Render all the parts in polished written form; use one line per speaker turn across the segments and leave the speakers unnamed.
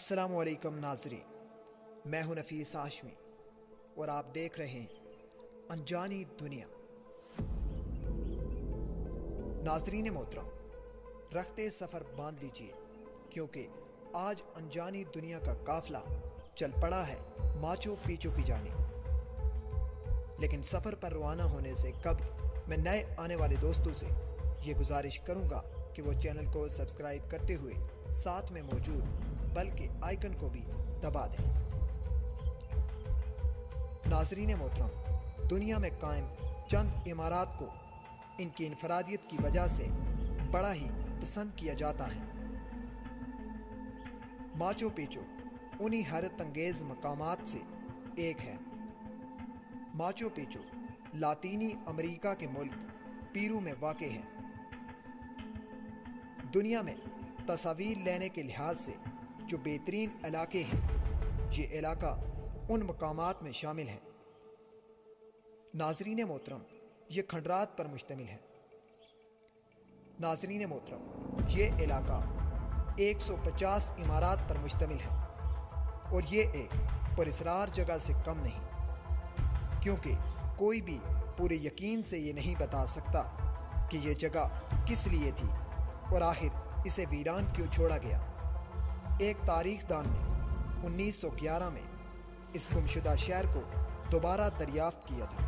السلام علیکم ناظرین، میں ہوں نفیس ہاشمی اور آپ دیکھ رہے ہیں انجانی دنیا۔ ناظرین محترم، رختے سفر باندھ لیجئے کیونکہ آج انجانی دنیا کا قافلہ چل پڑا ہے ماچو پیچو کی جانب۔ لیکن سفر پر روانہ ہونے سے قبل میں نئے آنے والے دوستوں سے یہ گزارش کروں گا کہ وہ چینل کو سبسکرائب کرتے ہوئے ساتھ میں موجود بلکہ آئیکن کو بھی دبا دیں۔ ناظرین محترم، دنیا میں قائم چند عمارات کو ان کی انفرادیت کی وجہ سے بڑا ہی پسند کیا جاتا ہے۔ ماچو پیچو انہی حیرت انگیز مقامات سے ایک ہے۔ ماچو پیچو لاطینی امریکہ کے ملک پیرو میں واقع ہے۔ دنیا میں تصاویر لینے کے لحاظ سے جو بہترین علاقے ہیں، یہ علاقہ ان مقامات میں شامل ہے۔ ناظرین محترم، یہ کھنڈرات پر مشتمل ہے۔ ناظرین محترم، یہ علاقہ 150 عمارات پر مشتمل ہے اور یہ ایک پراسرار جگہ سے کم نہیں، کیونکہ کوئی بھی پورے یقین سے یہ نہیں بتا سکتا کہ یہ جگہ کس لیے تھی اور آخر اسے ویران کیوں چھوڑا گیا۔ ایک تاریخ دان نے 1911 میں اس گمشدہ شہر کو دوبارہ دریافت کیا تھا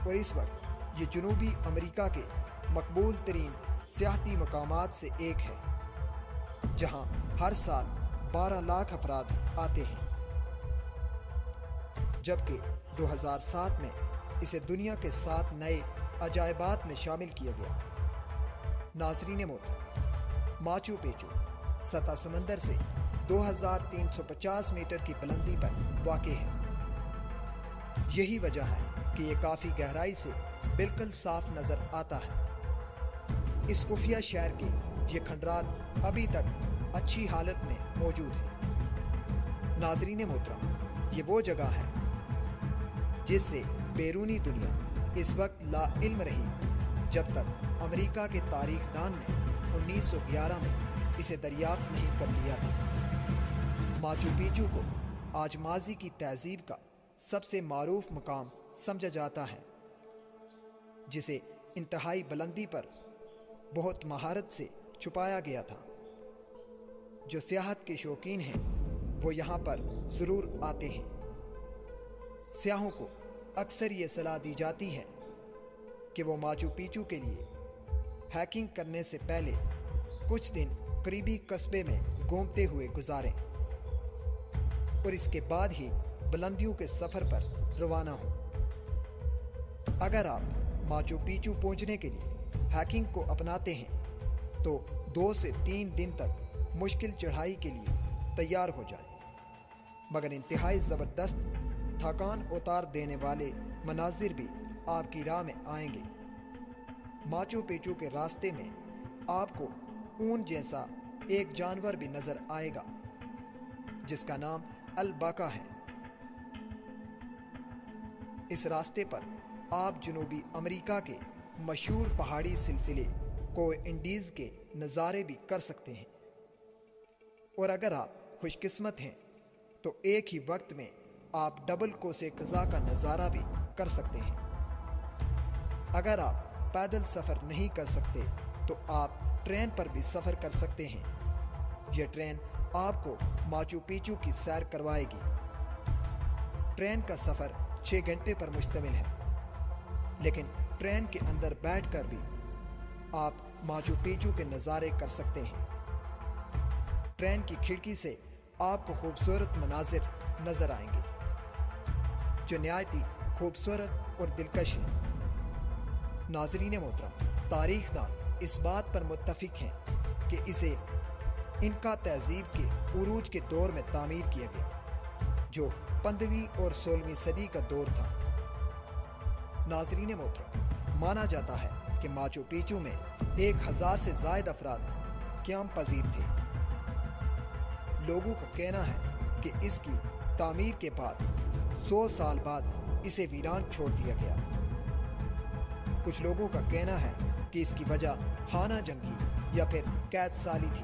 اور اس وقت یہ جنوبی امریکہ کے مقبول ترین سیاحتی مقامات سے ایک ہے، جہاں ہر سال 12 لاکھ افراد آتے ہیں، جبکہ 2007 میں اسے دنیا کے 7 نئے عجائبات میں شامل کیا گیا۔ ناظرین محترم، ماچو پیچو سطح سمندر سے 2350 میٹر کی بلندی پر واقع ہے۔ یہی وجہ ہے کہ یہ کافی گہرائی سے بالکل صاف نظر آتا ہے۔ اس خفیہ شہر کے یہ کھنڈرات ابھی تک اچھی حالت میں موجود ہیں۔ ناظرین محترم، یہ وہ جگہ ہے جس سے بیرونی دنیا اس وقت لا علم رہی جب تک امریکہ کے تاریخ دان نے 1911 میں اسے دریافت نہیں کر لیا تھا۔ ماچو پیچو کو آج ماضی کی تہذیب کا سب سے معروف مقام سمجھا جاتا ہے، جسے انتہائی بلندی پر بہت مہارت سے چھپایا گیا تھا۔ جو سیاحت کے شوقین ہیں وہ یہاں پر ضرور آتے ہیں۔ سیاحوں کو اکثر یہ صلاح دی جاتی ہے کہ وہ ماچو پیچو کے لیے ہیکنگ کرنے سے پہلے کچھ دن قریبی قصبے میں گھومتے ہوئے گزاریں اور اس کے بعد ہی بلندیوں کے سفر پر روانہ ہوں۔ اگر آپ ماچو پیچو پہنچنے کے لیے ہیکنگ کو اپناتے ہیں تو 2 سے 3 دن تک مشکل چڑھائی کے لیے تیار ہو جائیں، مگر انتہائی زبردست تھکان اتار دینے والے مناظر بھی آپ کی راہ میں آئیں گے۔ ماچو پیچو کے راستے میں آپ کو اون جیسا ایک جانور بھی نظر آئے گا جس کا نام الباکا ہے۔ اس راستے پر آپ جنوبی امریکہ کے مشہور پہاڑی سلسلے کو انڈیز کے نظارے بھی کر سکتے ہیں، اور اگر آپ خوش قسمت ہیں تو ایک ہی وقت میں آپ ڈبل کوسے قزح کا نظارہ بھی کر سکتے ہیں۔ اگر آپ پیدل سفر نہیں کر سکتے تو آپ ٹرین پر بھی سفر کر سکتے ہیں۔ یہ ٹرین آپ کو ماچو پیچو کی سیر کروائے گی۔ ٹرین کا سفر 6 گھنٹے پر مشتمل ہے، لیکن ٹرین کے اندر بیٹھ کر بھی آپ ماچو پیچو کے نظارے کر سکتے ہیں۔ ٹرین کی کھڑکی سے آپ کو خوبصورت مناظر نظر آئیں گے جو نہایت ہی خوبصورت اور دلکش ہیں۔ ناظرین محترم، تاریخ دان اس بات پر متفق ہیں کہ اسے انکا تہذیب کے عروج کے دور میں تعمیر کیا گیا، جو 15ویں اور 16ویں صدی کا دور تھا۔ ناظرین محترم، مانا جاتا ہے کہ ماچو پیچو میں 1000 سے زائد افراد قیام پذیر تھے۔ لوگوں کا کہنا ہے کہ اس کی تعمیر کے بعد 100 سال بعد اسے ویران چھوڑ دیا گیا۔ کچھ لوگوں کا کہنا ہے کہ اس کی وجہ خانہ جنگی یا پھر قید سالی تھی۔